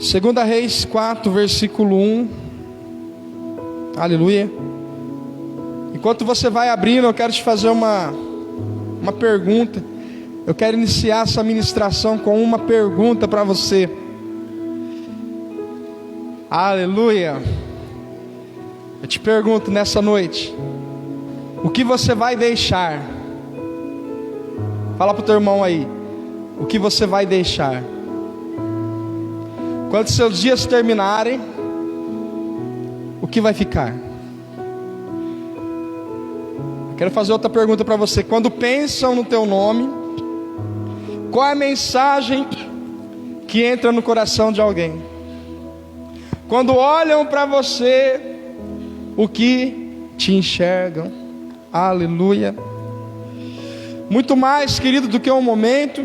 Segunda Reis 4, versículo 1. Aleluia. Enquanto você vai abrindo, eu quero te fazer uma pergunta. Eu quero iniciar essa ministração com uma pergunta para você. Aleluia. Eu te pergunto nessa noite: o que você vai deixar? Fala para o teu irmão aí: o que você vai deixar? Quando seus dias terminarem, o que vai ficar? Quero fazer outra pergunta para você. Quando pensam no teu nome, qual é a mensagem que entra no coração de alguém? Quando olham para você, o que te enxergam? Aleluia. Muito mais, querido, do que um momento,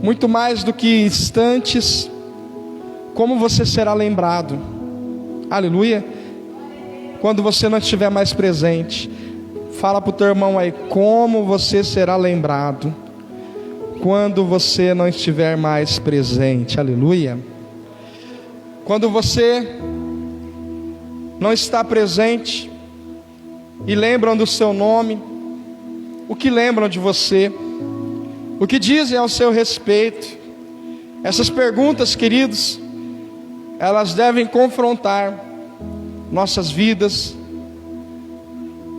muito mais do que instantes, como você será lembrado? Aleluia. Quando você não estiver mais presente, fala para o teu irmão aí: como você será lembrado quando você não estiver mais presente? Aleluia. Quando você não está presente e lembram do seu nome, o que lembram de você? O que dizem ao seu respeito? Essas perguntas, queridos, elas devem confrontar nossas vidas,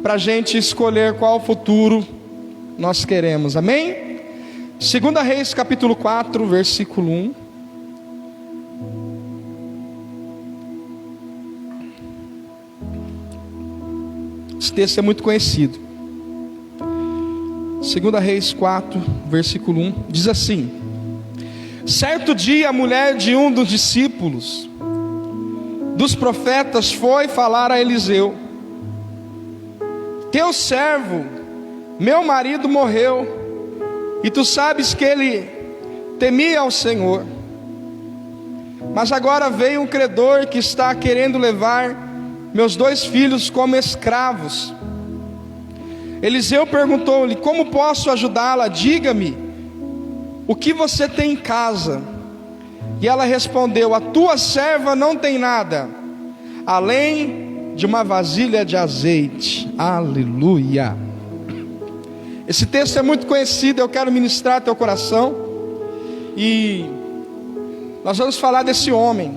para a gente escolher qual futuro nós queremos. Amém? 2 Reis capítulo 4, versículo 1. Esse texto é muito conhecido. 2 Reis 4, versículo 1, diz assim: certo dia a mulher de um dos discípulos dos profetas foi falar a Eliseu: teu servo, meu marido, morreu, e tu sabes que ele temia ao Senhor, mas agora veio um credor que está querendo levar meus 2 filhos como escravos. Eliseu perguntou-lhe: como posso ajudá-la? Diga-me, o que você tem em casa? E ela respondeu: a tua serva não tem nada, além de uma vasilha de azeite. Aleluia. Esse texto é muito conhecido, eu quero ministrar teu coração. E nós vamos falar desse homem.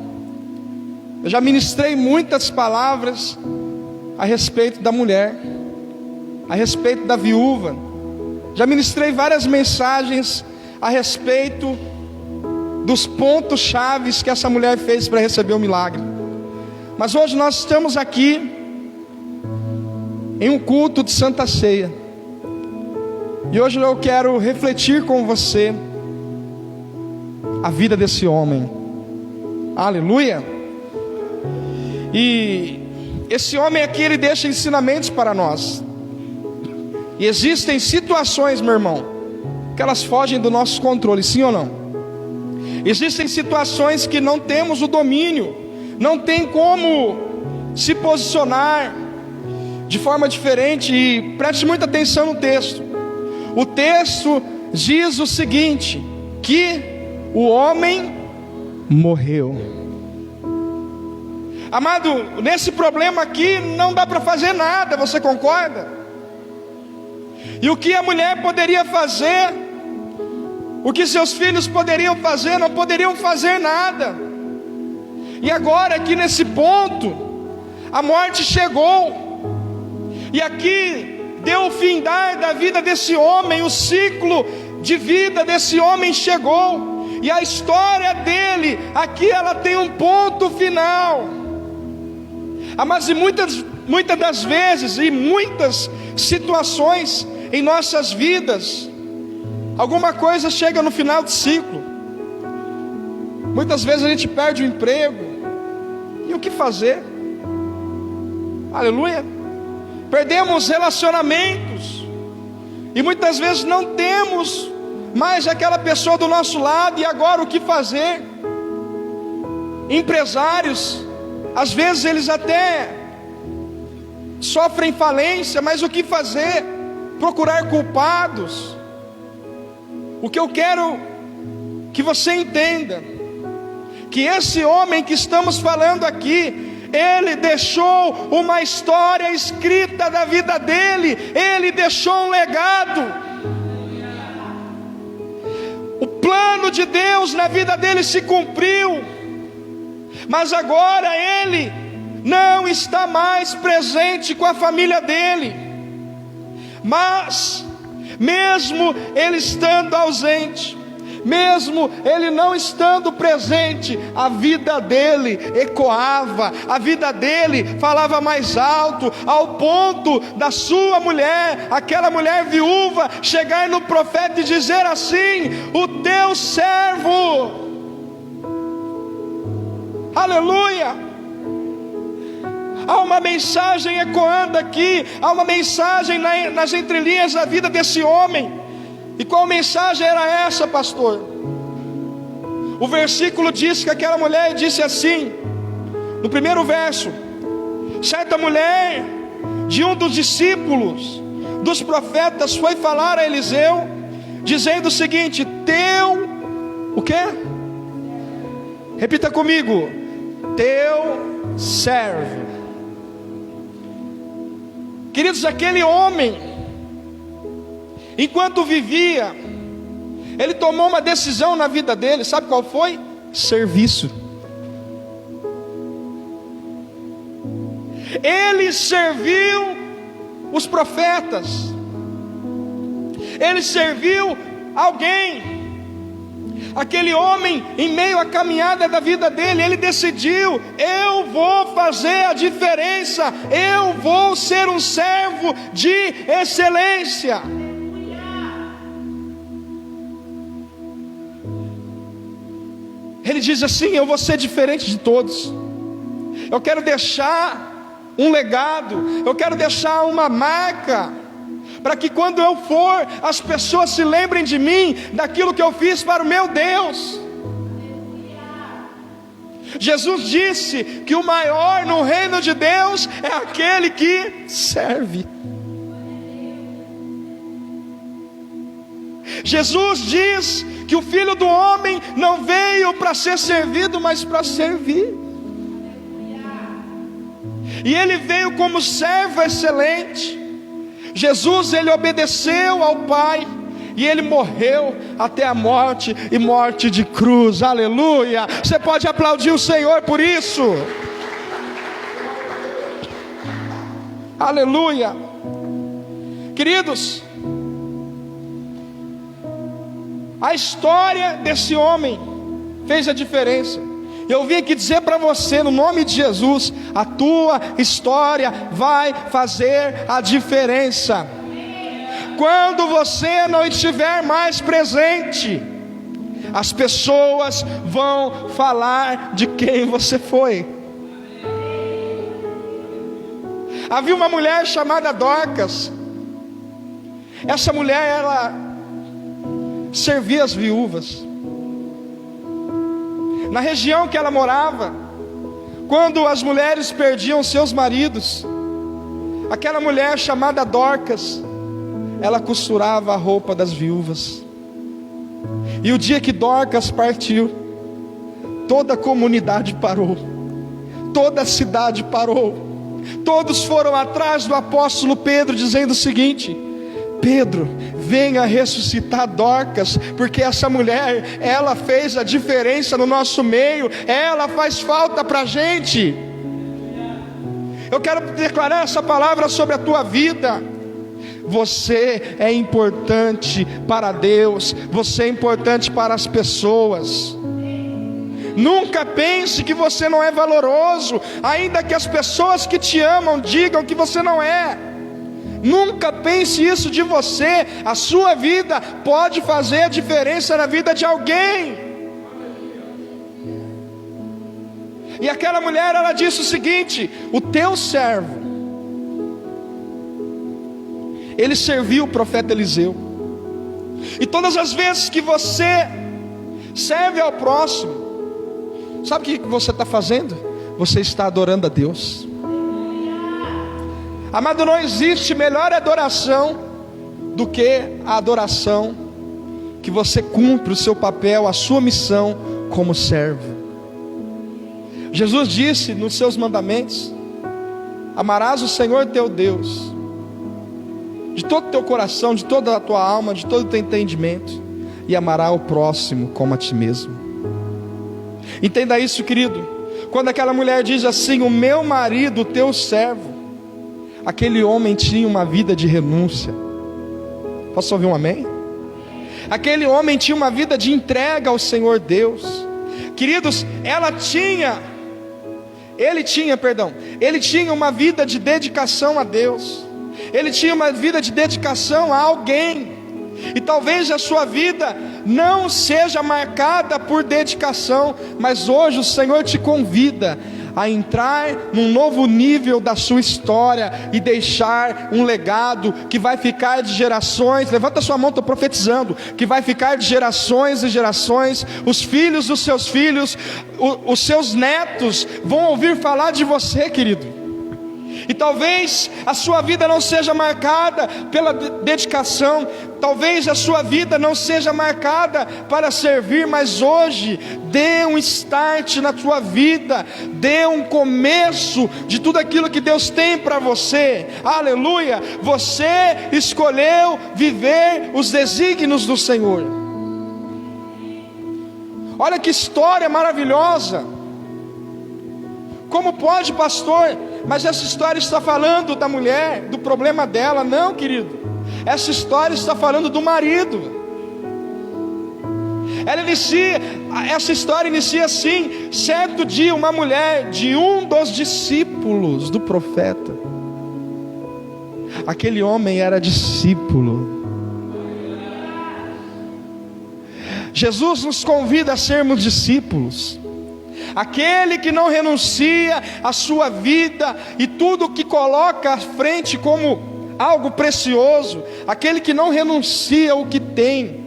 Eu já ministrei muitas palavras a respeito da mulher, a respeito da viúva. Já ministrei várias mensagens a respeito dos pontos chaves que essa mulher fez para receber o milagre. Mas hoje nós estamos aqui em um culto de Santa Ceia, e hoje eu quero refletir com você a vida desse homem. Aleluia. E esse homem aqui, ele deixa ensinamentos para nós. E existem situações, meu irmão, que elas fogem do nosso controle, sim ou não? Existem situações que não temos o domínio, não tem como se posicionar de forma diferente. E preste muita atenção no texto. O texto diz o seguinte: que o homem morreu. Amado, nesse problema aqui não dá para fazer nada, você concorda? E o que a mulher poderia fazer, o que seus filhos poderiam fazer, não poderiam fazer nada. E agora aqui nesse ponto, a morte chegou, e aqui deu o findar da vida desse homem, o ciclo de vida desse homem chegou, e a história dele, aqui ela tem um ponto final. Mas muitas das vezes, e muitas situações em nossas vidas, alguma coisa chega no final de ciclo. Muitas vezes a gente perde o emprego, e o que fazer? Aleluia. Perdemos relacionamentos, e muitas vezes não temos mais aquela pessoa do nosso lado, e agora o que fazer? Empresários, às vezes eles até sofrem falência, mas o que fazer? Procurar culpados. O que eu quero que você entenda, que esse homem que estamos falando aqui, ele deixou uma história escrita da vida dele, ele deixou um legado. O plano de Deus na vida dele se cumpriu, mas agora ele não está mais presente com a família dele. Mas mesmo ele estando ausente, mesmo ele não estando presente, a vida dele ecoava, a vida dele falava mais alto, ao ponto da sua mulher, aquela mulher viúva, chegar no profeta e dizer assim: o teu servo, aleluia. Há uma mensagem ecoando aqui, há uma mensagem nas entrelinhas da vida desse homem. E qual mensagem era essa, pastor? O versículo diz que aquela mulher disse assim, no primeiro verso: certa mulher de um dos discípulos dos profetas foi falar a Eliseu, dizendo o seguinte: o quê? Repita comigo: teu servo. Queridos, aquele homem, enquanto vivia, ele tomou uma decisão na vida dele, sabe qual foi? Serviço. Ele serviu os profetas, ele serviu alguém. Aquele homem, em meio à caminhada da vida dele, ele decidiu: eu vou fazer a diferença, eu vou ser um servo de excelência. Ele diz assim: eu vou ser diferente de todos, eu quero deixar um legado, eu quero deixar uma marca, para que quando eu for, as pessoas se lembrem de mim, daquilo que eu fiz para o meu Deus. Jesus disse que o maior no reino de Deus é aquele que serve. Jesus diz que o Filho do Homem não veio para ser servido, mas para servir. E ele veio como servo excelente. Jesus, ele obedeceu ao Pai, e ele morreu até a morte, e morte de cruz. Aleluia! Você pode aplaudir o Senhor por isso. Aleluia! Queridos, a história desse homem fez a diferença. Eu vim aqui dizer para você, no nome de Jesus, a tua história vai fazer a diferença. Quando você não estiver mais presente, as pessoas vão falar de quem você foi. Havia uma mulher chamada Dorcas. Essa mulher, ela servia as viúvas. Na região que ela morava, quando as mulheres perdiam seus maridos, aquela mulher chamada Dorcas, ela costurava a roupa das viúvas. E o dia que Dorcas partiu, toda a comunidade parou, toda a cidade parou, todos foram atrás do apóstolo Pedro, dizendo o seguinte: Pedro, venha ressuscitar Dorcas, porque essa mulher, ela fez a diferença no nosso meio, ela faz falta para a gente. Eu quero declarar essa palavra sobre a tua vida. Você é importante para Deus, você é importante para as pessoas. Nunca pense que você não é valoroso, ainda que as pessoas que te amam digam que você não é. Nunca pense isso de você. A sua vida pode fazer a diferença na vida de alguém. E aquela mulher, ela disse o seguinte: o teu servo, ele serviu o profeta Eliseu. E todas as vezes que você serve ao próximo, sabe o que você está fazendo? Você está adorando a Deus. Amado, não existe melhor adoração do que a adoração que você cumpre o seu papel, a sua missão como servo. Jesus disse nos seus mandamentos: amarás o Senhor teu Deus de todo o teu coração, de toda a tua alma, de todo o teu entendimento, e amará o próximo como a ti mesmo. Entenda isso, querido. Quando aquela mulher diz assim: o meu marido, o teu servo, aquele homem tinha uma vida de renúncia. Posso ouvir um amém? Aquele homem tinha uma vida de entrega ao Senhor Deus. Queridos, ele tinha uma vida de dedicação a Deus. Ele tinha uma vida de dedicação a alguém. E talvez a sua vida não seja marcada por dedicação, mas hoje o Senhor te convida a entrar num novo nível da sua história e deixar um legado que vai ficar de gerações. Levanta sua mão, estou profetizando, que vai ficar de gerações e gerações. Os filhos dos seus filhos, os seus netos vão ouvir falar de você, querido. E talvez a sua vida não seja marcada pela dedicação, talvez a sua vida não seja marcada para servir, mas hoje dê um start na tua vida, dê um começo de tudo aquilo que Deus tem para você. Aleluia! Você escolheu viver os desígnios do Senhor. Olha que história maravilhosa. Como pode, pastor? Mas essa história está falando da mulher, do problema dela. Não, querido. Essa história está falando do marido. Essa história inicia assim: certo dia uma mulher de um dos discípulos do profeta. Aquele homem era discípulo. Jesus nos convida a sermos discípulos. Aquele que não renuncia à sua vida e tudo que coloca à frente como algo precioso, aquele que não renuncia ao que tem,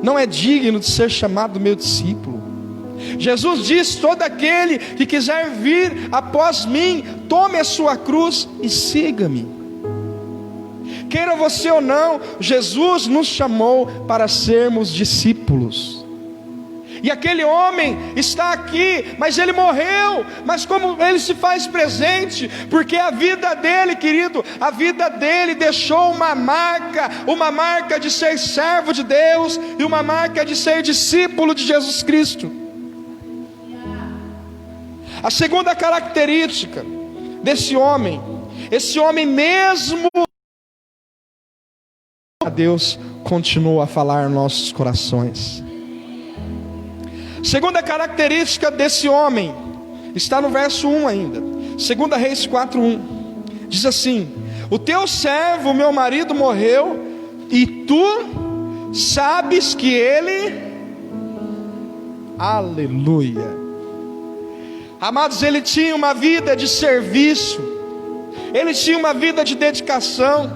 não é digno de ser chamado meu discípulo. Jesus diz: todo aquele que quiser vir após mim, tome a sua cruz e siga-me. Queira você ou não, Jesus nos chamou para sermos discípulos. E aquele homem está aqui, mas ele morreu. Mas como ele se faz presente? Porque a vida dele, querido, a vida dele deixou uma marca de ser servo de Deus e uma marca de ser discípulo de Jesus Cristo. A segunda característica desse homem, esse homem mesmo a Deus, continua a falar em nossos corações. Segunda característica desse homem está no verso 1 ainda. 2 Reis 4:1 diz assim: o teu servo, meu marido, morreu, e tu sabes que ele... Aleluia. Amados, ele tinha uma vida de serviço, ele tinha uma vida de dedicação,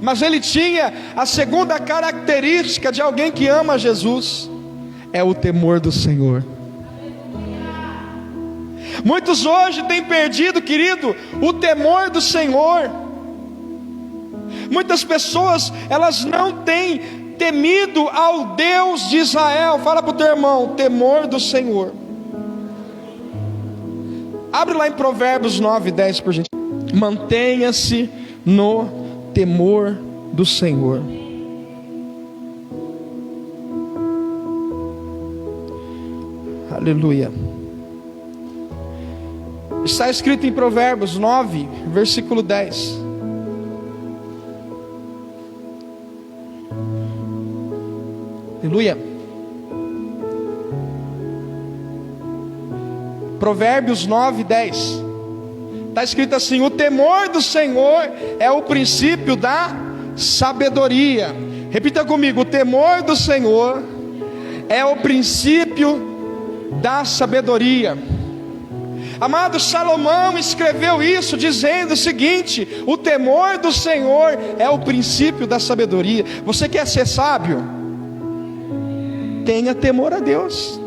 mas ele tinha a segunda característica de alguém que ama Jesus: é o temor do Senhor. Muitos hoje têm perdido, querido, o temor do Senhor. Muitas pessoas, elas não têm temido ao Deus de Israel. Fala para o teu irmão: temor do Senhor. Abre lá em Provérbios 9:10, por gente. Mantenha-se no temor do Senhor. Aleluia. Está escrito em Provérbios 9, versículo 10. Aleluia. Provérbios 9, 10. Está escrito assim: o temor do Senhor é o princípio da sabedoria. Repita comigo: o temor do Senhor é o princípio da sabedoria. Amado, Salomão escreveu isso dizendo o seguinte: o temor do Senhor é o princípio da sabedoria. Você quer ser sábio? Tenha temor a Deus.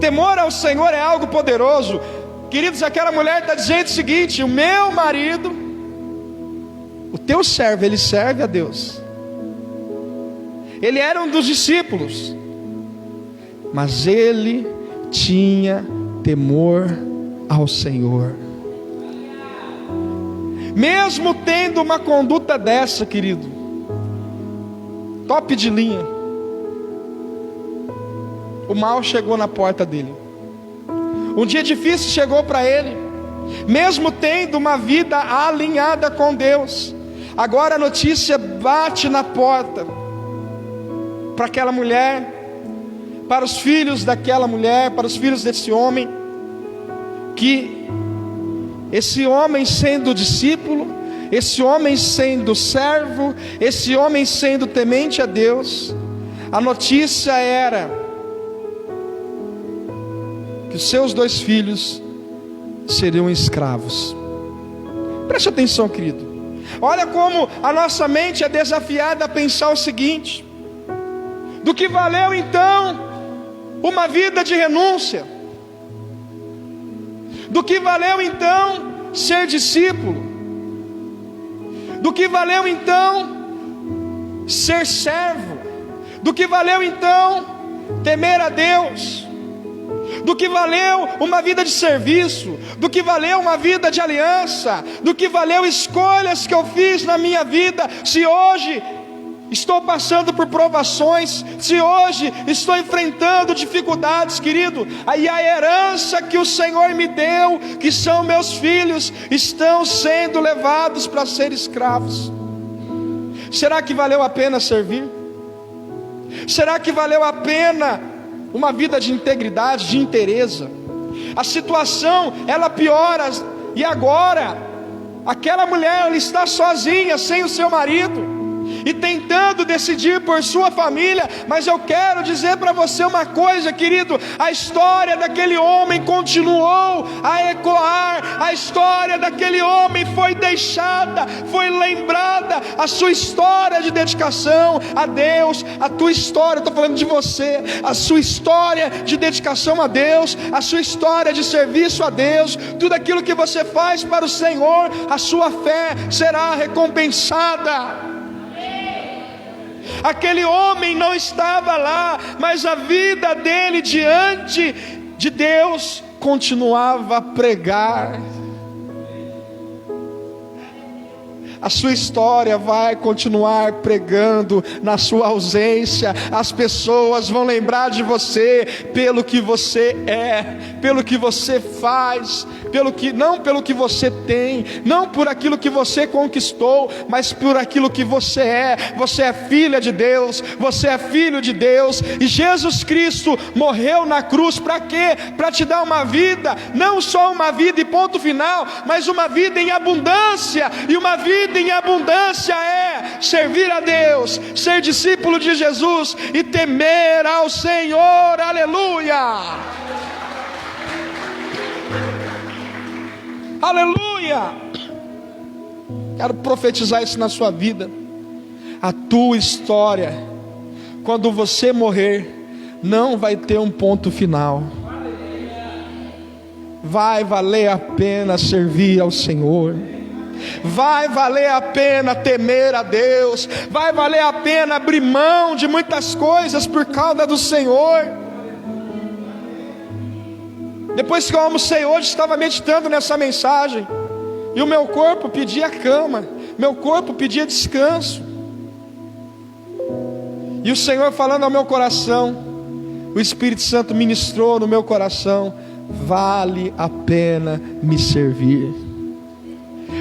Temor ao Senhor é algo poderoso. Queridos, aquela mulher está dizendo o seguinte: o meu marido, o teu servo, ele serve a Deus. Ele era um dos discípulos, mas ele tinha temor ao Senhor. Mesmo tendo uma conduta dessa, querido, top de linha, o mal chegou na porta dele. Um dia difícil chegou para ele, mesmo tendo uma vida alinhada com Deus. Agora a notícia bate na porta, para aquela mulher, para os filhos daquela mulher, para os filhos desse homem, que esse homem sendo discípulo, esse homem sendo servo, esse homem sendo temente a Deus, a notícia era que os seus 2 filhos seriam escravos. Preste atenção, querido. Olha como a nossa mente é desafiada a pensar o seguinte: do que valeu então uma vida de renúncia? Do que valeu então ser discípulo? Do que valeu então ser servo? Do que valeu então temer a Deus? Do que valeu uma vida de serviço? Do que valeu uma vida de aliança? Do que valeu escolhas que eu fiz na minha vida? Se hoje estou passando por provações, se hoje estou enfrentando dificuldades, querido, aí a herança que o Senhor me deu, que são meus filhos, estão sendo levados para ser escravos. Será que valeu a pena servir? Será que valeu a pena uma vida de integridade, de inteireza? A situação, ela piora, e agora aquela mulher, ela está sozinha, sem o seu marido, e tentando decidir por sua família. Mas eu quero dizer para você uma coisa, querido: a história daquele homem continuou a ecoar, a história daquele homem foi deixada, foi lembrada, a sua história de dedicação a Deus, a tua história, estou falando de você, a sua história de dedicação a Deus, a sua história de serviço a Deus, tudo aquilo que você faz para o Senhor, a sua fé será recompensada. Aquele homem não estava lá, mas a vida dele diante de Deus continuava a pregar. A sua história vai continuar pregando na sua ausência. As pessoas vão lembrar de você pelo que você é, pelo que você faz, não pelo que você tem, não por aquilo que você conquistou, mas por aquilo que você é. Você é filha de Deus, você é filho de Deus, e Jesus Cristo morreu na cruz para quê? Para te dar uma vida, não só uma vida e ponto final, mas uma vida em abundância. E uma vida em abundância é servir a Deus, ser discípulo de Jesus e temer ao Senhor. Aleluia! Aleluia! Quero profetizar isso na sua vida. A tua história, quando você morrer, não vai ter um ponto final. Vai valer a pena servir ao Senhor, vai valer a pena temer a Deus, vai valer a pena abrir mão de muitas coisas por causa do Senhor. Depois que eu almocei hoje, estava meditando nessa mensagem, e o meu corpo pedia cama, meu corpo pedia descanso, e o Senhor falando ao meu coração, o Espírito Santo ministrou no meu coração: vale a pena me servir,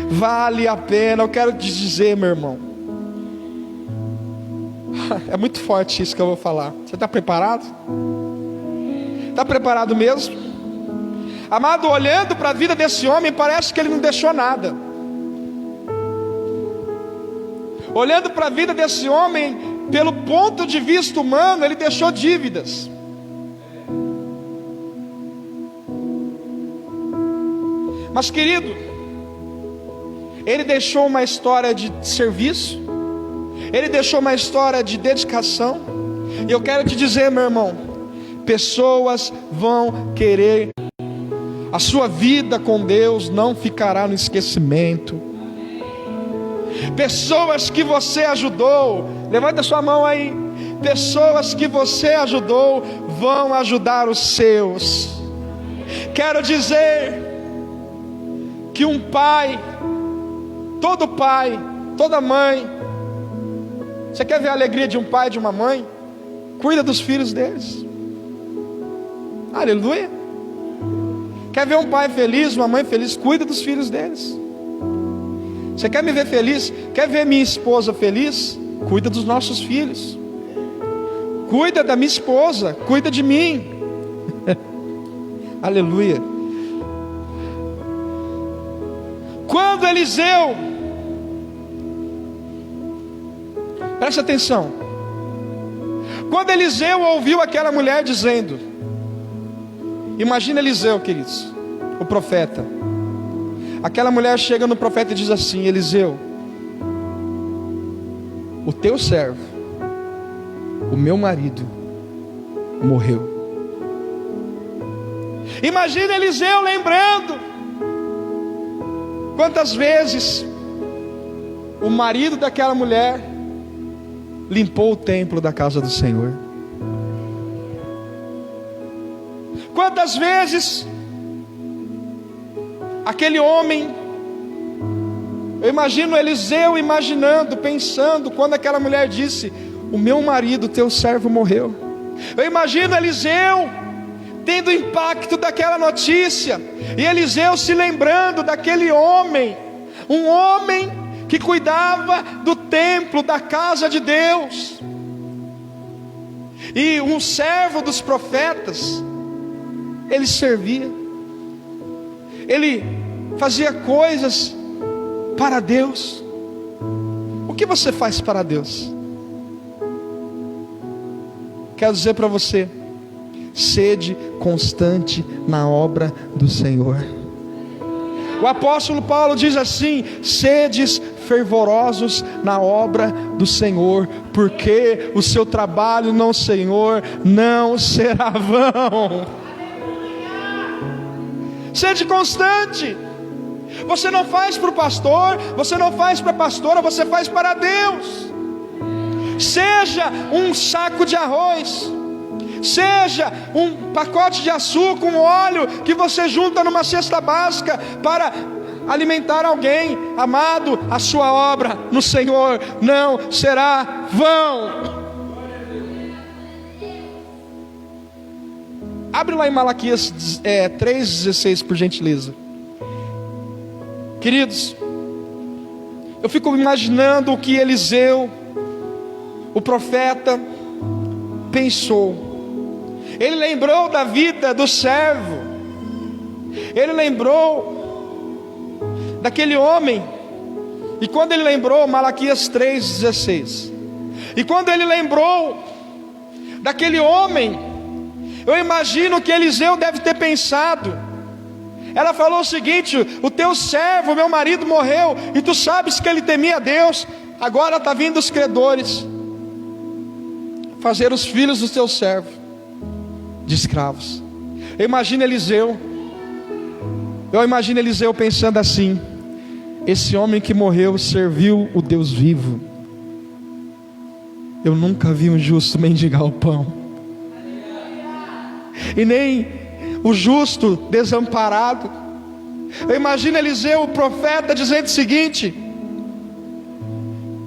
vale a pena. Eu quero te dizer, meu irmão, é muito forte isso que eu vou falar. Você está preparado? Está preparado mesmo? Amado, olhando para a vida desse homem, parece que ele não deixou nada. Olhando para a vida desse homem, pelo ponto de vista humano, ele deixou dívidas. Mas, querido, ele deixou uma história de serviço, ele deixou uma história de dedicação. E eu quero te dizer, meu irmão, pessoas vão querer, a sua vida com Deus não ficará no esquecimento. Pessoas que você ajudou, levanta sua mão aí. Pessoas que você ajudou vão ajudar os seus. Quero dizer que um pai, toda mãe, você quer ver a alegria de um pai e de uma mãe? Cuida dos filhos deles. Aleluia. Quer ver um pai feliz, uma mãe feliz? Cuida dos filhos deles. Você quer me ver feliz? Quer ver minha esposa feliz? Cuida dos nossos filhos. Cuida da minha esposa, cuida de mim. Aleluia. Quando Eliseu, presta atenção, quando Eliseu ouviu aquela mulher dizendo, imagina Eliseu, queridos, o profeta. Aquela mulher chega no profeta e diz assim: Eliseu, o teu servo, o meu marido, morreu. Imagina Eliseu lembrando quantas vezes o marido daquela mulher limpou o templo da casa do Senhor. Quantas vezes aquele homem, eu imagino Eliseu imaginando, pensando, quando aquela mulher disse: o meu marido, teu servo, morreu. Eu imagino Eliseu tendo o impacto daquela notícia, e Eliseu se lembrando daquele homem, um homem que cuidava do templo, da casa de Deus, e um servo dos profetas. Ele servia, ele fazia coisas para Deus. O que você faz para Deus? Quero dizer para você: sede constante na obra do Senhor. O apóstolo Paulo diz assim: sedes fervorosos na obra do Senhor, porque o seu trabalho no Senhor não será vão. Sede constante. Você não faz para o pastor, você não faz para a pastora, você faz para Deus. Seja um saco de arroz, seja um pacote de açúcar, um óleo que você junta numa cesta básica para alimentar alguém. Amado, a sua obra no Senhor não será vão. Abre lá em Malaquias 3,16, por gentileza. Queridos, eu fico imaginando o que Eliseu, o profeta, pensou. Ele lembrou da vida do servo, ele lembrou daquele homem. E quando ele lembrou, Malaquias 3,16, e quando ele lembrou daquele homem, eu imagino que Eliseu deve ter pensado. Ela falou o seguinte: o teu servo, meu marido, morreu, e tu sabes que ele temia a Deus. Agora está vindo os credores fazer os filhos do teu servo de escravos. Eu imagino Eliseu pensando assim: esse homem que morreu serviu o Deus vivo. Eu nunca vi um justo mendigar o pão, e nem o justo desamparado. Eu imagino Eliseu, o profeta, dizendo o seguinte: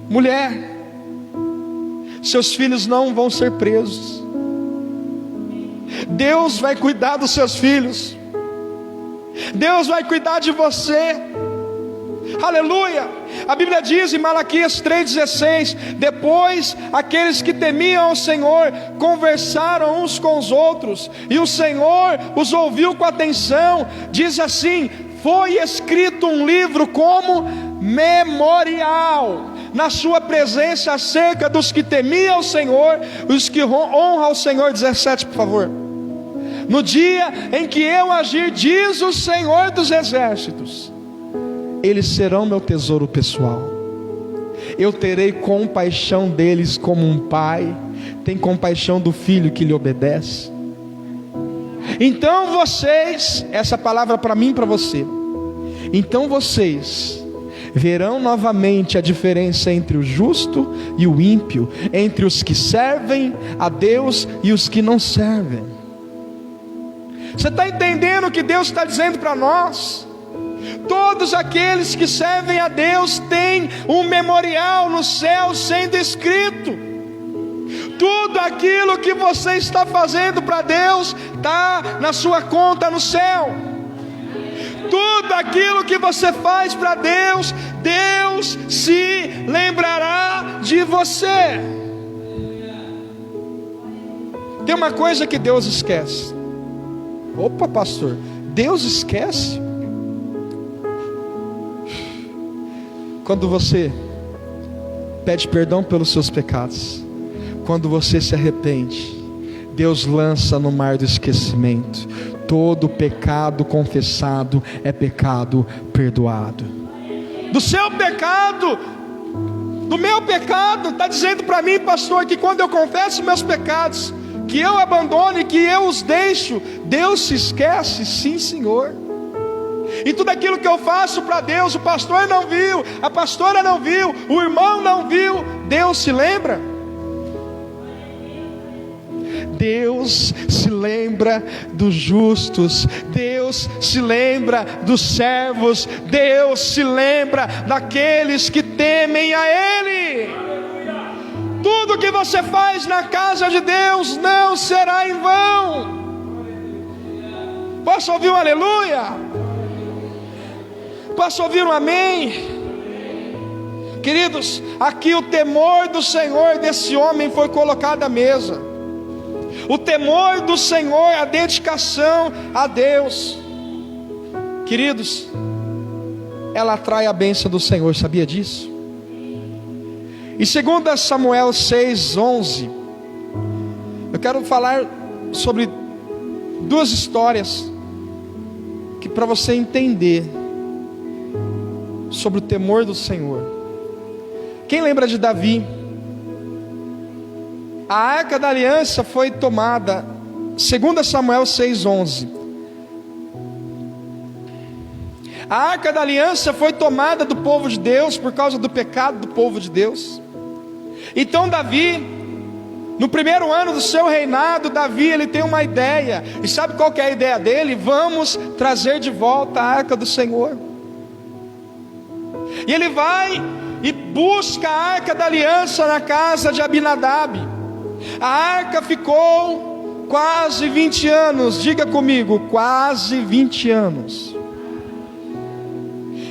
mulher, seus filhos não vão ser presos. Deus vai cuidar dos seus filhos. Deus vai cuidar de você. Aleluia. A Bíblia diz em Malaquias 3,16: depois aqueles que temiam o Senhor conversaram uns com os outros, e o Senhor os ouviu com atenção. Diz assim: foi escrito um livro como memorial na sua presença acerca dos que temiam o Senhor, os que honram ao Senhor. 17, por favor. No dia em que eu agir, diz o Senhor dos exércitos, eles serão meu tesouro pessoal. Eu terei compaixão deles como um pai tem compaixão do filho que lhe obedece. Então vocês, essa palavra para mim e para você, então vocês verão novamente a diferença entre o justo e o ímpio, entre os que servem a Deus e os que não servem. Você está entendendo o que Deus está dizendo para nós? Todos aqueles que servem a Deus têm um memorial no céu sendo escrito. Tudo aquilo que você está fazendo para Deus está na sua conta no céu. Tudo aquilo que você faz para Deus, Deus se lembrará de você. Tem uma coisa que Deus esquece. Opa, pastor, Deus esquece? Quando você pede perdão pelos seus pecados, quando você se arrepende, Deus lança no mar do esquecimento. Todo pecado confessado é pecado perdoado. Do seu pecado, do meu pecado, está dizendo para mim, pastor, que quando eu confesso meus pecados, que eu abandone, que eu os deixo, Deus se esquece? Sim, Senhor. E tudo aquilo que eu faço para Deus, o pastor não viu, a pastora não viu, o irmão não viu, Deus se lembra? Deus se lembra dos justos, Deus se lembra dos servos, Deus se lembra daqueles que temem a Ele. Tudo que você faz na casa de Deus não será em vão. Posso ouvir um aleluia? Posso ouvir um amém? Queridos, aqui o temor do Senhor desse homem foi colocado à mesa. O temor do Senhor, a dedicação a Deus, queridos, ela atrai a bênção do Senhor, sabia disso? Em 2 Samuel 6:11, eu quero falar sobre duas histórias que para você entender sobre o temor do Senhor. Quem lembra de Davi? A arca da aliança foi tomada, 2 Samuel 6:11. A arca da aliança foi tomada do povo de Deus por causa do pecado do povo de Deus. Então Davi, no primeiro ano do seu reinado, Davi ele tem uma ideia. E sabe qual que é a ideia dele? Vamos trazer de volta a arca do Senhor. E ele vai e busca a arca da aliança na casa de Abinadab. A arca ficou quase 20 anos, diga comigo, quase 20 anos.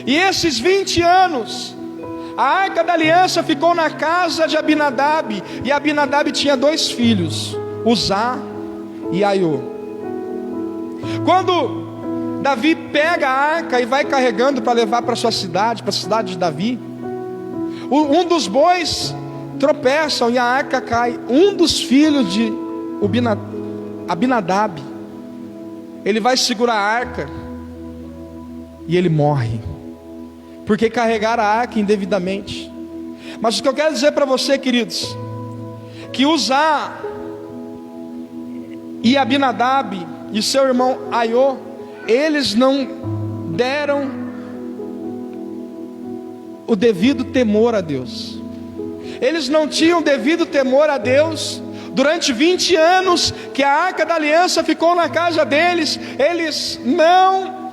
E esses 20 anos, a arca da aliança ficou na casa de Abinadab. E Abinadab tinha 2 filhos, Uzá e Aiô. Quando Davi pega a arca e vai carregando para levar para sua cidade, para a cidade de Davi, um dos bois tropeçam e a arca cai. Um dos filhos de Abinadab, ele vai segurar a arca e ele morre, porque carregaram a arca indevidamente. Mas o que eu quero dizer para você, queridos, que Uzá e Abinadab e seu irmão Aiô, eles não deram o devido temor a Deus. Eles não tinham devido temor a Deus. Durante 20 anos que a arca da aliança ficou na casa deles, eles não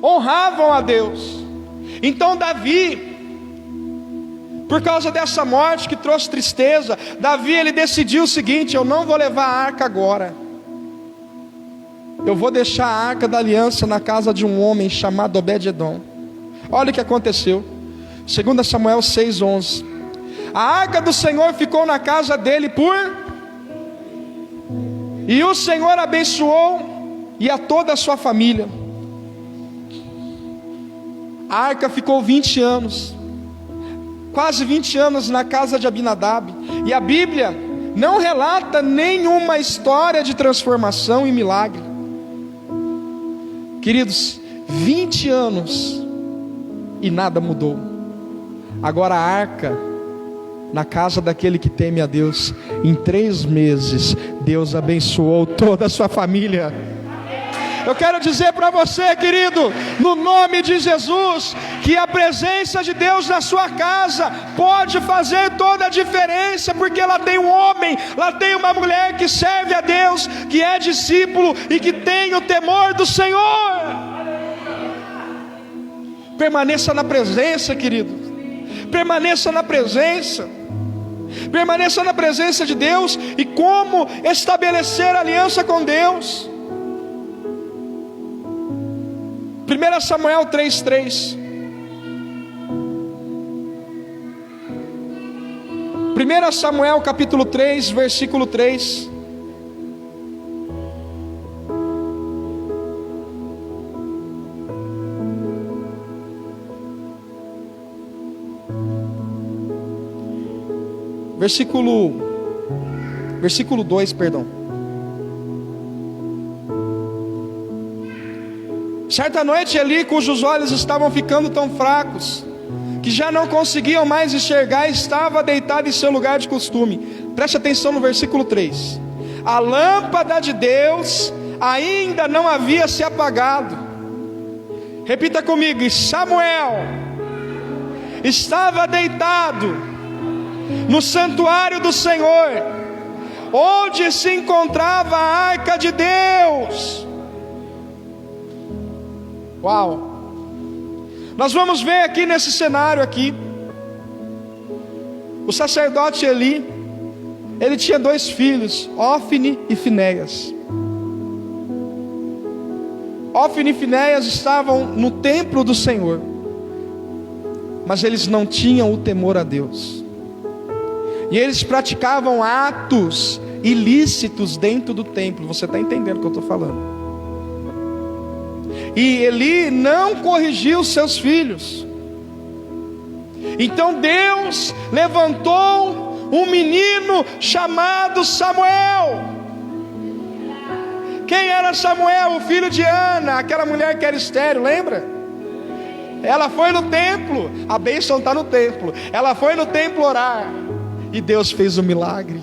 honravam a Deus. Então Davi, por causa dessa morte que trouxe tristeza, Davi ele decidiu o seguinte: eu não vou levar a arca agora. Eu vou deixar a arca da aliança na casa de um homem chamado Obed-edom. Olha o que aconteceu. 2 Samuel 6:11. A arca do Senhor ficou na casa dele e o Senhor abençoou e a toda a sua família. A arca ficou 20 anos, quase 20 anos na casa de Abinadab. E a Bíblia não relata nenhuma história de transformação e milagre. Queridos, 20 anos e nada mudou. Agora a arca na casa daquele que teme a Deus, em 3 meses Deus abençoou toda a sua família. Eu quero dizer para você, querido, no nome de Jesus, que a presença de Deus na sua casa pode fazer toda a diferença, porque lá tem um homem, lá tem uma mulher que serve a Deus, que é discípulo e que tem o temor do Senhor. Permaneça na presença, querido. Permaneça na presença. Permaneça na presença de Deus. E como estabelecer aliança com Deus? 1 Samuel 3:3. 1 Samuel capítulo 3, versículo 3. Versículo 2, perdão. Certa noite Eli, cujos olhos estavam ficando tão fracos que já não conseguiam mais enxergar, estava deitado em seu lugar de costume. Preste atenção no versículo 3. A lâmpada de Deus ainda não havia se apagado. Repita comigo: e Samuel estava deitado no santuário do Senhor, onde se encontrava a arca de Deus. Uau! Nós vamos ver aqui nesse cenário aqui, o sacerdote Eli, ele tinha 2 filhos, Ofni e Finéias. Ofni e Finéias estavam no templo do Senhor, mas eles não tinham o temor a Deus, e eles praticavam atos ilícitos dentro do templo. Você está entendendo o que eu estou falando? E Eli não corrigiu seus filhos. Então Deus levantou um menino chamado Samuel. Quem era Samuel? O filho de Ana, aquela mulher que era estéril, lembra? Ela foi no templo, a bênção está no templo. Ela foi no templo orar, e Deus fez um milagre.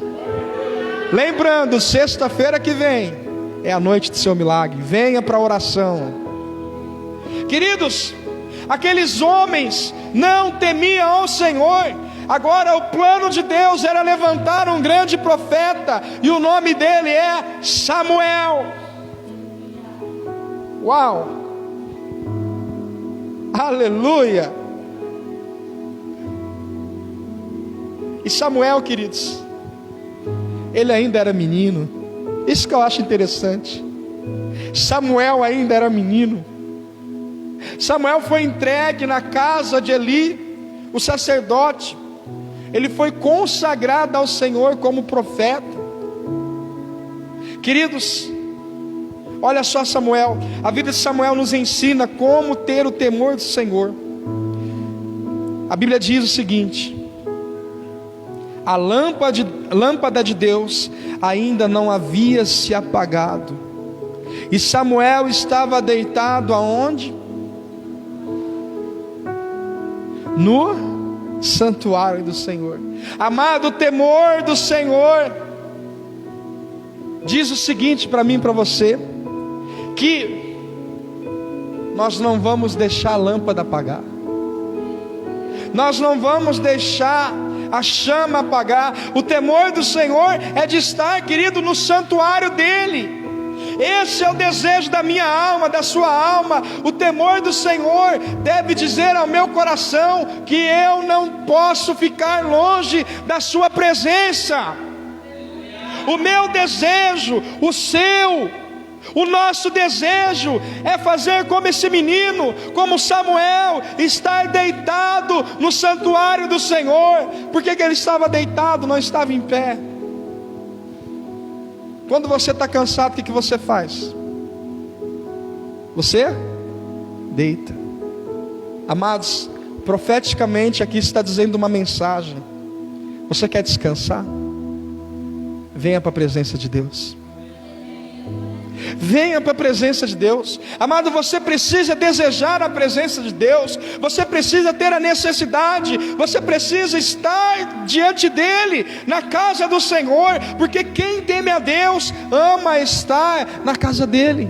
Lembrando, sexta-feira que vem é a noite do seu milagre. Venha para a oração. Queridos, aqueles homens não temiam ao Senhor. Agora o plano de Deus era levantar um grande profeta, e o nome dele é Samuel. Uau! Aleluia! E Samuel, queridos, ele ainda era menino. Isso que eu acho interessante. Samuel ainda era menino. Samuel foi entregue na casa de Eli, o sacerdote. Ele foi consagrado ao Senhor como profeta. Queridos, olha só Samuel. A vida de Samuel nos ensina como ter o temor do Senhor. A Bíblia diz o seguinte: a lâmpada de Deus ainda não havia se apagado, e Samuel estava deitado aonde? No santuário do Senhor. Amado, o temor do Senhor diz o seguinte para mim e para você: que nós não vamos deixar a lâmpada apagar, nós não vamos deixar a chama apagar. O temor do Senhor é de estar, querido, no santuário dele. Esse é o desejo da minha alma, da sua alma. O temor do Senhor deve dizer ao meu coração que eu não posso ficar longe da sua presença. O meu desejo, o seu, o nosso desejo é fazer como esse menino, como Samuel, estar deitado no santuário do Senhor. Por que ele estava deitado, não estava em pé? Quando você está cansado, o que você faz? Você deita. Amados, profeticamente aqui está dizendo uma mensagem. Você quer descansar? Venha para a presença de Deus. Venha para a presença de Deus. Amado, você precisa desejar a presença de Deus. Você precisa ter a necessidade. Você precisa estar diante dEle, na casa do Senhor. Porque quem teme a Deus ama estar na casa dEle.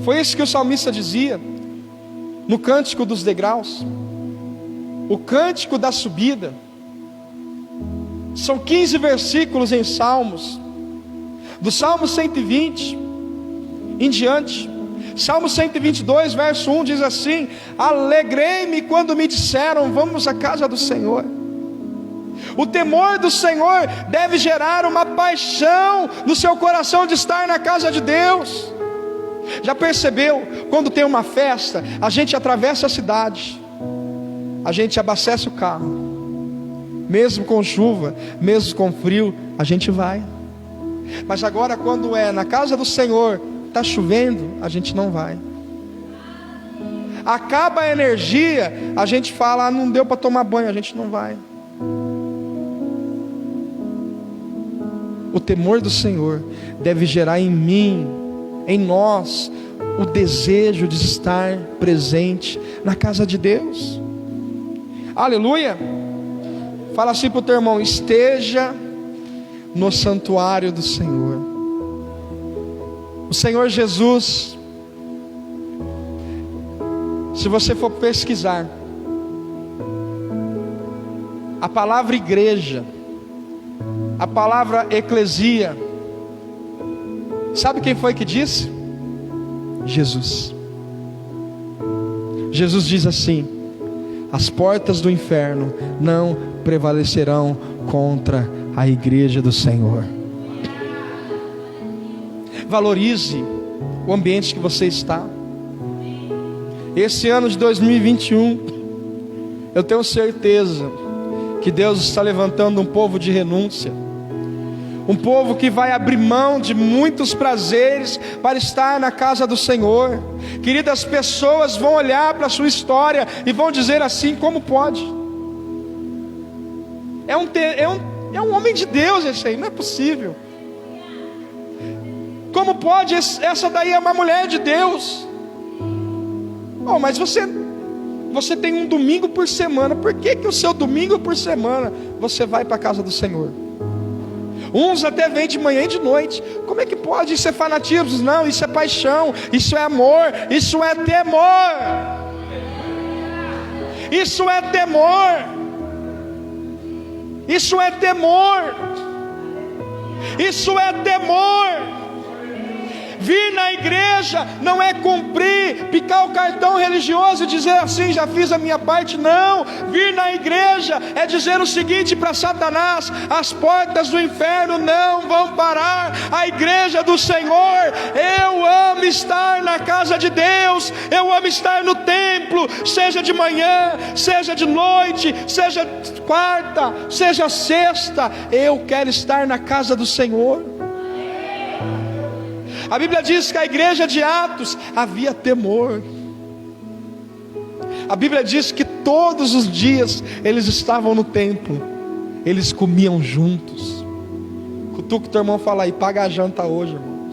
Foi isso que o salmista dizia no cântico dos degraus, o cântico da subida. São 15 versículos em Salmos, do Salmo 120 em diante. Salmo 122, verso 1 diz assim: alegrei-me quando me disseram, vamos à casa do Senhor. O temor do Senhor deve gerar uma paixão no seu coração de estar na casa de Deus. Já percebeu, quando tem uma festa, a gente atravessa a cidade, a gente abastece o carro, mesmo com chuva, mesmo com frio, a gente vai. Mas agora quando é na casa do Senhor, está chovendo, a gente não vai. Acaba a energia, a gente fala, não deu para tomar banho, a gente não vai. O temor do Senhor deve gerar em mim, em nós, o desejo de estar presente na casa de Deus. Aleluia. Fala assim para o teu irmão: esteja no santuário do Senhor. O Senhor Jesus, se você for pesquisar a palavra igreja, a palavra eclesia, sabe quem foi que disse? Jesus. Jesus diz assim: as portas do inferno não prevalecerão contra a igreja do Senhor. Valorize o ambiente que você está. Esse ano de 2021, eu tenho certeza que Deus está levantando um povo de renúncia, um povo que vai abrir mão de muitos prazeres para estar na casa do Senhor. Queridas, pessoas vão olhar para a sua história e vão dizer assim: como pode? É um homem de Deus esse aí, não é possível. Como pode? Essa daí é uma mulher de Deus. Oh, mas você tem um domingo por semana. Por que o seu domingo por semana você vai para a casa do Senhor? Uns até vêm de manhã e de noite. Como é que pode? Isso é fanatismo? Não, isso é paixão, isso é amor, isso é temor. Isso é temor. Isso é temor. Isso é temor. Vir na igreja não é cumprir, picar o cartão religioso e dizer assim: já fiz a minha parte. Não, vir na igreja é dizer o seguinte para Satanás: as portas do inferno não vão parar a igreja do Senhor. Eu amo estar na casa de Deus, eu amo estar no templo, seja de manhã, seja de noite, seja quarta, seja sexta. Eu quero estar na casa do Senhor. A Bíblia diz que a igreja de Atos havia temor. A Bíblia diz que todos os dias eles estavam no templo, eles comiam juntos. Cutuca o teu irmão, fala aí: paga a janta hoje, irmão.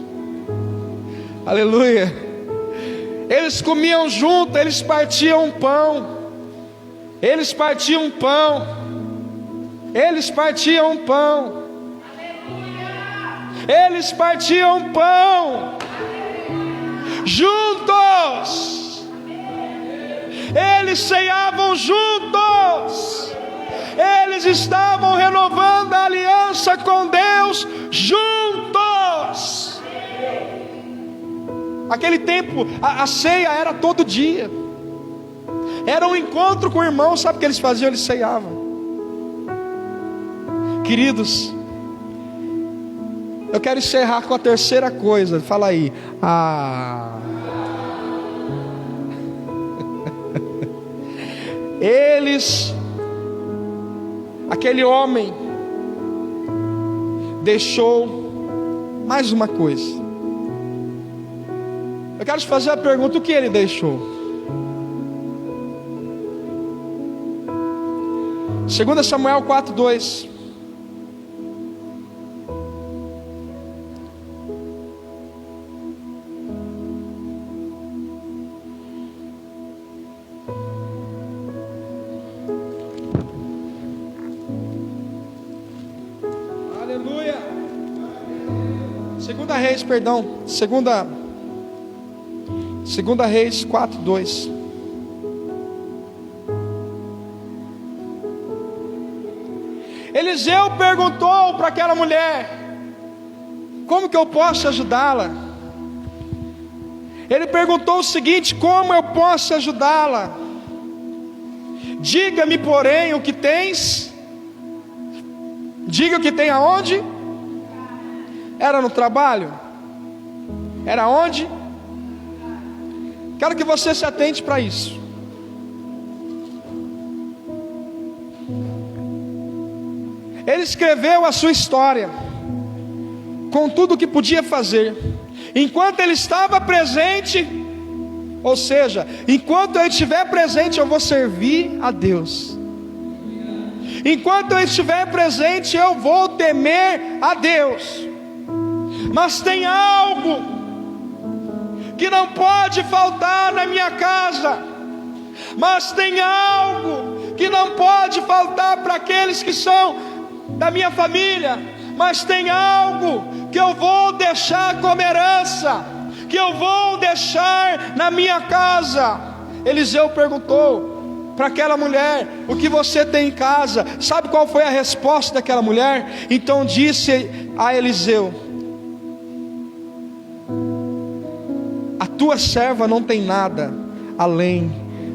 Aleluia. Eles comiam junto, eles partiam pão. Eles partiam pão. Eles partiam pão. Eles partiam pão juntos. Eles ceiavam juntos. Eles estavam renovando a aliança com Deus juntos. Aquele tempo, a ceia era todo dia. Era um encontro com o irmão. Sabe o que eles faziam? Eles ceiavam. Queridos, eu quero encerrar com a terceira coisa. Fala aí. Aquele homem deixou mais uma coisa. Eu quero te fazer a pergunta: o que ele deixou? 2 Samuel 4:2. 2 Reis 4:2. Eliseu perguntou para aquela mulher: como que eu posso ajudá-la? Ele perguntou o seguinte: como eu posso ajudá-la? Diga-me, porém, o que tens. Diga o que tem aonde? Era no trabalho? Era onde? Quero que você se atente para isso. Ele escreveu a sua história, com tudo o que podia fazer, enquanto ele estava presente. Ou seja, enquanto eu estiver presente, eu vou servir a Deus. Enquanto eu estiver presente, eu vou temer a Deus. Mas tem algo que não pode faltar na minha casa. Mas tem algo que não pode faltar para aqueles que são da minha família. Mas tem algo que eu vou deixar como herança, que eu vou deixar na minha casa. Eliseu perguntou para aquela mulher: o que você tem em casa? Sabe qual foi a resposta daquela mulher? Então disse a Eliseu: a tua serva não tem nada além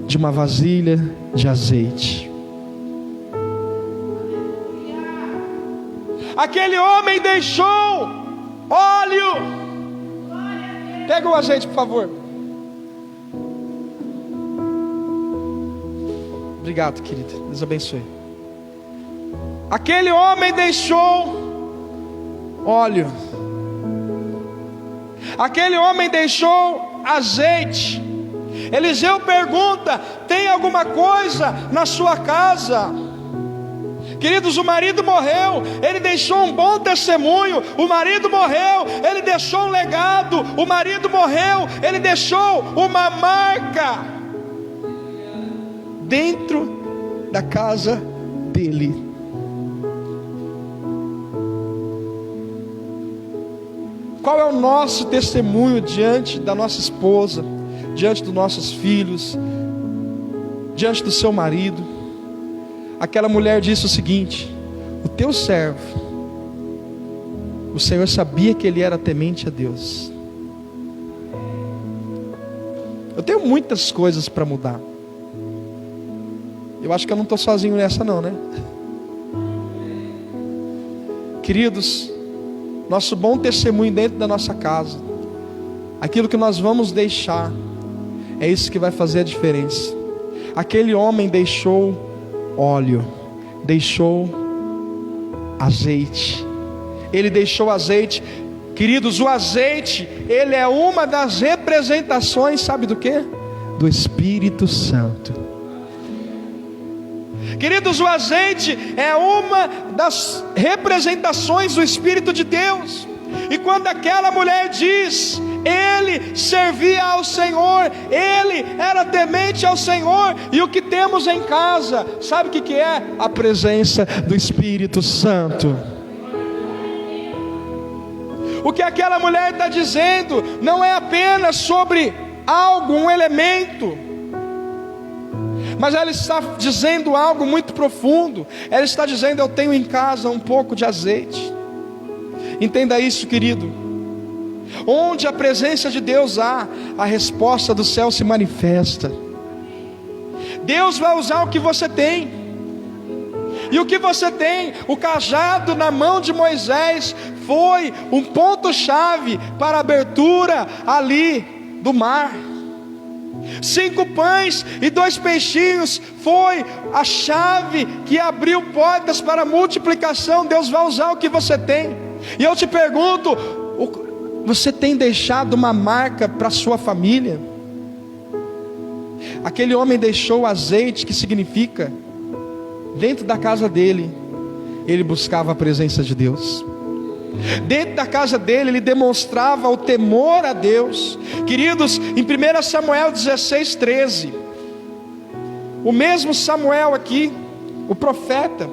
de uma vasilha de azeite. Aquele homem deixou óleo. Pega o azeite, por favor. Obrigado, querida. Deus abençoe. Aquele homem deixou óleo. Aquele homem deixou azeite. Eliseu pergunta: tem alguma coisa na sua casa? Queridos, o marido morreu, ele deixou um bom testemunho. O marido morreu, ele deixou um legado. O marido morreu, ele deixou uma marca dentro da casa dele. Qual é o nosso testemunho diante da nossa esposa, diante dos nossos filhos, diante do seu marido? Aquela mulher disse o seguinte: o teu servo, o Senhor sabia que ele era temente a Deus. Eu tenho muitas coisas para mudar. Eu acho que eu não estou sozinho nessa não, né? Queridos, nosso bom testemunho dentro da nossa casa, aquilo que nós vamos deixar, é isso que vai fazer a diferença. Aquele homem deixou óleo, deixou azeite. Ele deixou azeite. Queridos, o azeite, ele é uma das representações, sabe do que? Do Espírito Santo. Queridos, o azeite é uma das representações do Espírito de Deus. E quando aquela mulher diz: ele servia ao Senhor, ele era temente ao Senhor, e o que temos em casa, sabe o que é? A presença do Espírito Santo. O que aquela mulher está dizendo não é apenas sobre algo, um elemento, mas ela está dizendo algo muito profundo. Ela está dizendo: eu tenho em casa um pouco de azeite. Entenda isso, querido. Onde a presença de Deus há, a resposta do céu se manifesta. Deus vai usar o que você tem. E o que você tem, o cajado na mão de Moisés, foi um ponto-chave para a abertura ali do mar. 5 pães e 2 peixinhos foi a chave que abriu portas para a multiplicação. Deus vai usar o que você tem. E eu te pergunto: você tem deixado uma marca para a sua família? Aquele homem deixou azeite, que significa, dentro da casa dele, ele buscava a presença de Deus. Dentro da casa dele, ele demonstrava o temor a Deus. Queridos, em 1 Samuel 16:13, o mesmo Samuel aqui, o profeta,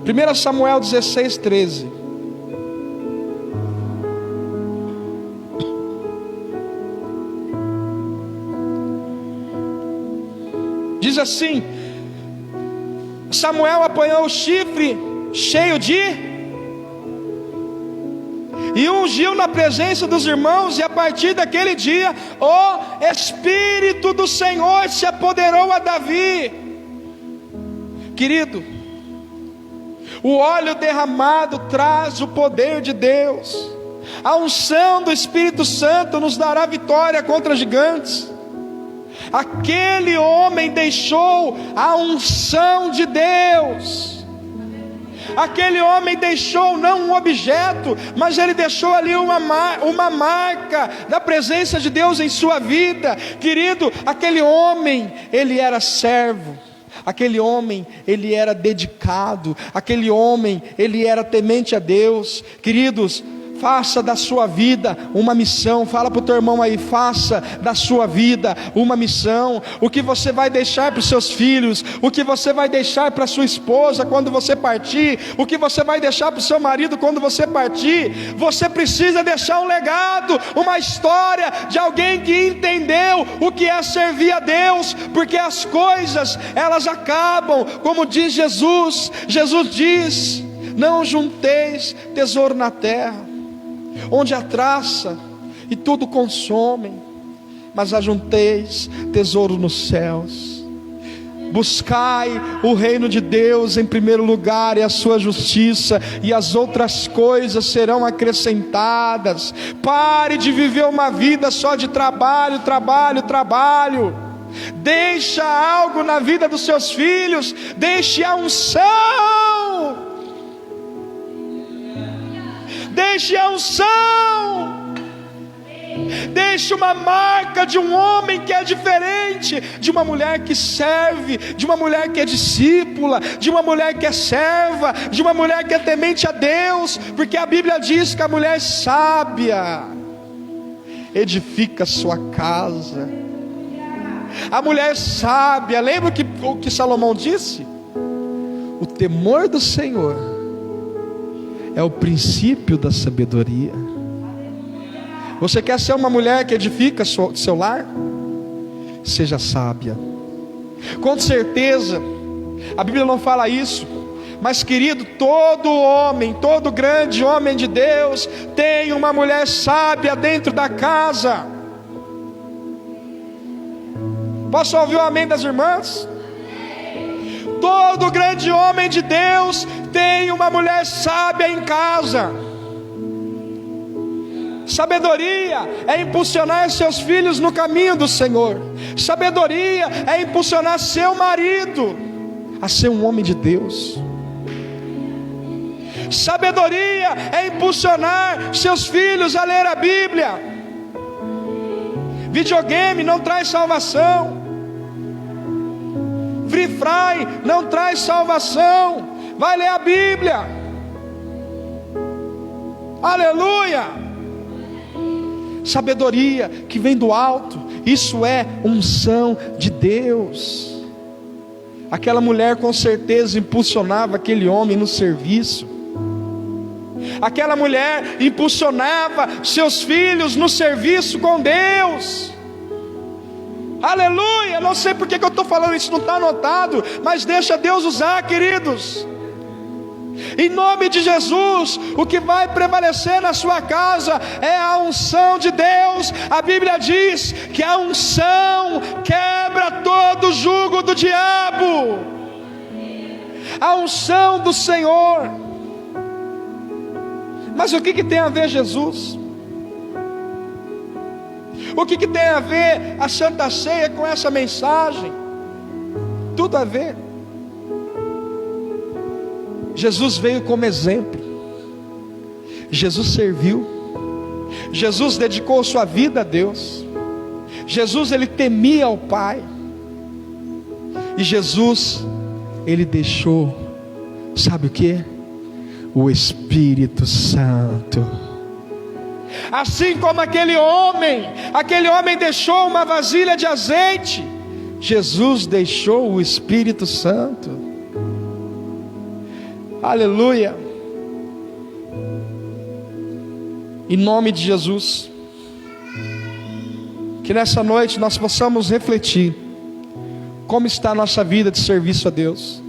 1 Samuel 16:13, diz assim: Samuel apanhou o chifre cheio e ungiu na presença dos irmãos, e a partir daquele dia o Espírito do Senhor se apoderou a Davi. Querido, o óleo derramado traz o poder de Deus. A unção do Espírito Santo nos dará vitória contra gigantes. Aquele homem deixou a unção de Deus. Aquele homem deixou não um objeto, mas ele deixou ali uma marca da presença de Deus em sua vida. Querido, aquele homem, ele era servo. Aquele homem, ele era dedicado. Aquele homem, ele era temente a Deus. Queridos, faça da sua vida uma missão. Fala para o teu irmão aí: faça da sua vida uma missão. O que você vai deixar para os seus filhos, o que você vai deixar para a sua esposa quando você partir, o que você vai deixar para o seu marido quando você partir. Você precisa deixar um legado, uma história de alguém que entendeu o que é servir a Deus, porque as coisas, elas acabam, como diz Jesus. Jesus diz: não junteis tesouro na terra, onde a traça e tudo consomem, mas ajunteis tesouro nos céus. Buscai o reino de Deus em primeiro lugar, e a sua justiça, e as outras coisas serão acrescentadas. Pare de viver uma vida só de trabalho, trabalho, trabalho. Deixa algo na vida dos seus filhos. Deixe a unção. Deixe a unção. Deixe uma marca de um homem que é diferente, de uma mulher que serve, de uma mulher que é discípula, de uma mulher que é serva, de uma mulher que é temente a Deus, porque a Bíblia diz que a mulher sábia edifica sua casa. A mulher sábia, lembra o que Salomão disse? O temor do Senhor é o princípio da sabedoria. Você quer ser uma mulher que edifica seu lar? Seja sábia. Com certeza, a Bíblia não fala isso, mas querido, todo homem, todo grande homem de Deus tem uma mulher sábia dentro da casa. Posso ouvir o amém das irmãs? Todo grande homem de Deus tem uma mulher sábia em casa. Sabedoria é impulsionar seus filhos no caminho do Senhor. Sabedoria é impulsionar seu marido a ser um homem de Deus. Sabedoria é impulsionar seus filhos a ler a Bíblia. Videogame não traz salvação. Free Fry não traz salvação. Vai ler a Bíblia. Aleluia. Sabedoria que vem do alto, isso é unção de Deus. Aquela mulher com certeza impulsionava aquele homem no serviço. Aquela mulher impulsionava seus filhos no serviço com Deus. Aleluia. Não sei porque que eu estou falando isso, não está anotado, mas deixa Deus usar, queridos. Em nome de Jesus, o que vai prevalecer na sua casa é a unção de Deus. A Bíblia diz que a unção quebra todo o jugo do diabo. A unção do Senhor. Mas o que tem a ver Jesus? O que tem a ver a Santa Ceia com essa mensagem? Tudo a ver. Jesus veio como exemplo. Jesus serviu. Jesus dedicou sua vida a Deus. Jesus, ele temia ao Pai. E Jesus, ele deixou, sabe o que? O Espírito Santo. Assim como aquele homem deixou uma vasilha de azeite, Jesus deixou o Espírito Santo. Aleluia. Em nome de Jesus, que nessa noite nós possamos refletir como está a nossa vida de serviço a Deus?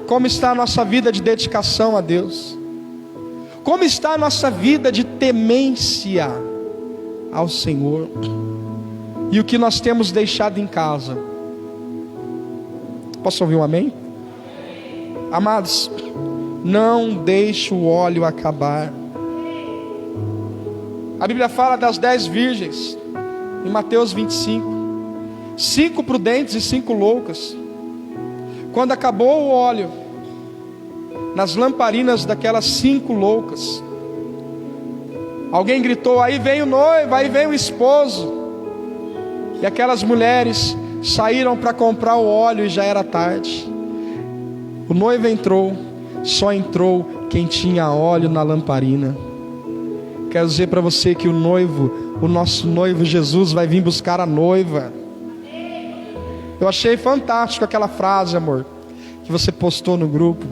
Como está a nossa vida de dedicação a Deus? Como está a nossa vida de temência ao Senhor? E o que nós temos deixado em casa? Posso ouvir um amém? Amados, não deixe o óleo acabar. A Bíblia fala das 10 virgens em Mateus 25. 5 prudentes e 5 loucas. Quando acabou o óleo nas lamparinas daquelas 5 loucas, alguém gritou: aí vem o noivo, aí vem o esposo. E aquelas mulheres saíram para comprar o óleo e já era tarde. O noivo entrou, só entrou quem tinha óleo na lamparina. Quero dizer para você que o nosso noivo Jesus vai vir buscar a noiva. Eu achei fantástico aquela frase, amor, que você postou no grupo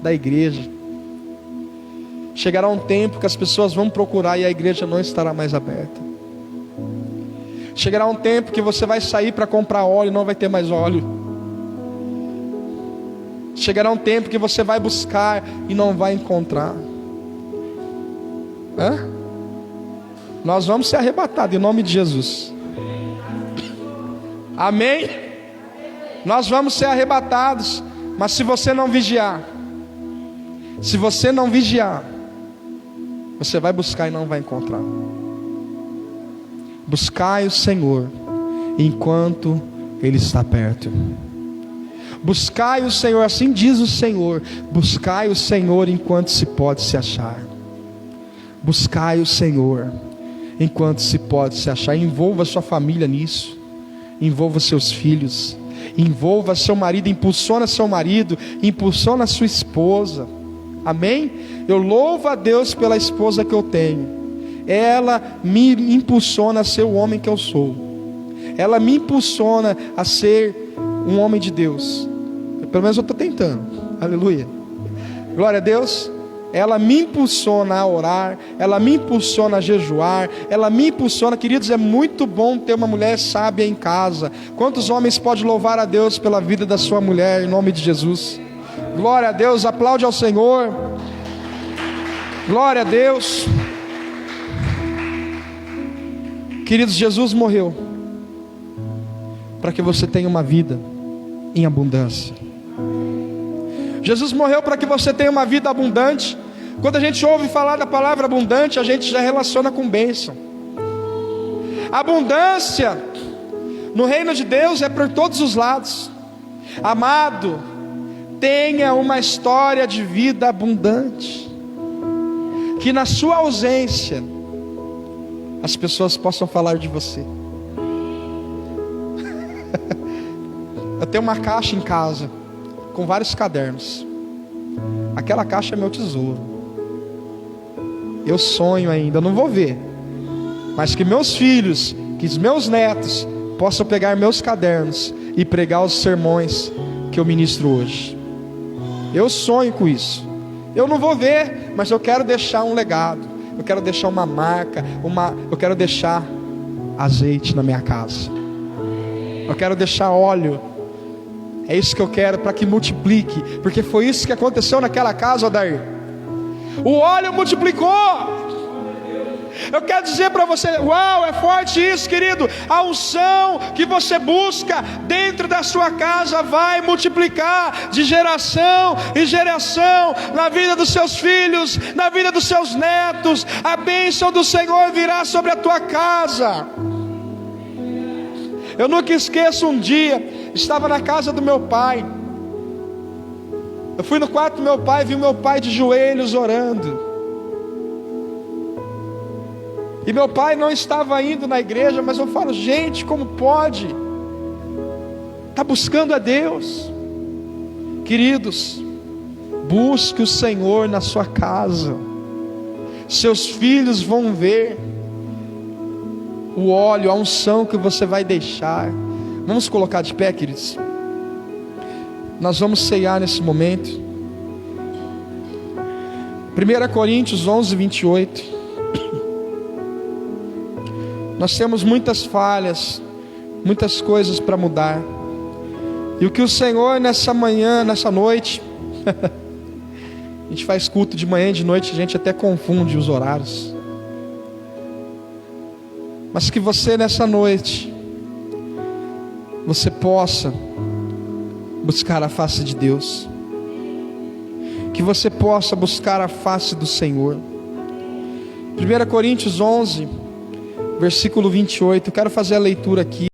da igreja. Chegará um tempo que as pessoas vão procurar e a igreja não estará mais aberta. Chegará um tempo que você vai sair para comprar óleo e não vai ter mais óleo. Chegará um tempo que você vai buscar e não vai encontrar. Nós vamos ser arrebatados em nome de Jesus. Amém? Nós vamos ser arrebatados. Mas se você não vigiar, você vai buscar e não vai encontrar. Buscai o Senhor enquanto Ele está perto. Buscai o Senhor, assim diz o Senhor. Buscai o Senhor enquanto se pode se achar. Buscai o Senhor enquanto se pode se achar. Envolva sua família nisso. Envolva seus filhos. Envolva seu marido. Impulsiona seu marido. Impulsiona sua esposa. Amém? Eu louvo a Deus pela esposa que eu tenho. Ela me impulsiona a ser o homem que eu sou. Ela me impulsiona a ser um homem de Deus. Pelo menos eu estou tentando. Aleluia. Glória a Deus. Ela me impulsiona a orar. Ela me impulsiona a jejuar. Ela me impulsiona. Queridos, é muito bom ter uma mulher sábia em casa. Quantos homens podem louvar a Deus pela vida da sua mulher, em nome de Jesus? Glória a Deus. Aplaude ao Senhor. Glória a Deus. Queridos, Jesus morreu para que você tenha uma vida em abundância. Jesus morreu para que você tenha uma vida abundante. Quando a gente ouve falar da palavra abundante, a gente já relaciona com bênção. Abundância no reino de Deus é por todos os lados. Amado, tenha uma história de vida abundante, que na sua ausência as pessoas possam falar de você. Eu tenho uma caixa em casa com vários cadernos. Aquela caixa é meu tesouro. Eu sonho ainda, não vou ver, mas que meus filhos, que os meus netos possam pegar meus cadernos e pregar os sermões que eu ministro hoje. Eu sonho com isso. Eu não vou ver, mas eu quero deixar um legado. Eu quero deixar uma marca, eu quero deixar azeite na minha casa. Eu quero deixar óleo. É isso que eu quero, para que multiplique. Porque foi isso que aconteceu naquela casa, Odair. O óleo multiplicou. Eu quero dizer para você, uau, é forte isso, querido. A unção que você busca dentro da sua casa vai multiplicar de geração em geração, na vida dos seus filhos, na vida dos seus netos. A bênção do Senhor virá sobre a tua casa. Eu nunca esqueço um dia, estava na casa do meu pai. Eu fui no quarto do meu pai, vi meu pai de joelhos orando. E meu pai não estava indo na igreja, mas eu falo, gente, como pode? Está buscando a Deus. Queridos, busque o Senhor na sua casa. Seus filhos vão ver o óleo, a unção que você vai deixar. Vamos colocar de pé, queridos. Nós vamos ceiar nesse momento. 1 Coríntios 11, 28. Nós temos muitas falhas, muitas coisas para mudar. E o que o Senhor nessa manhã, nessa noite, a gente faz culto de manhã e de noite, a gente até confunde os horários. Mas que você nessa noite, você possa buscar a face de Deus. Que você possa buscar a face do Senhor. 1 Coríntios 11, versículo 28. Eu quero fazer a leitura aqui.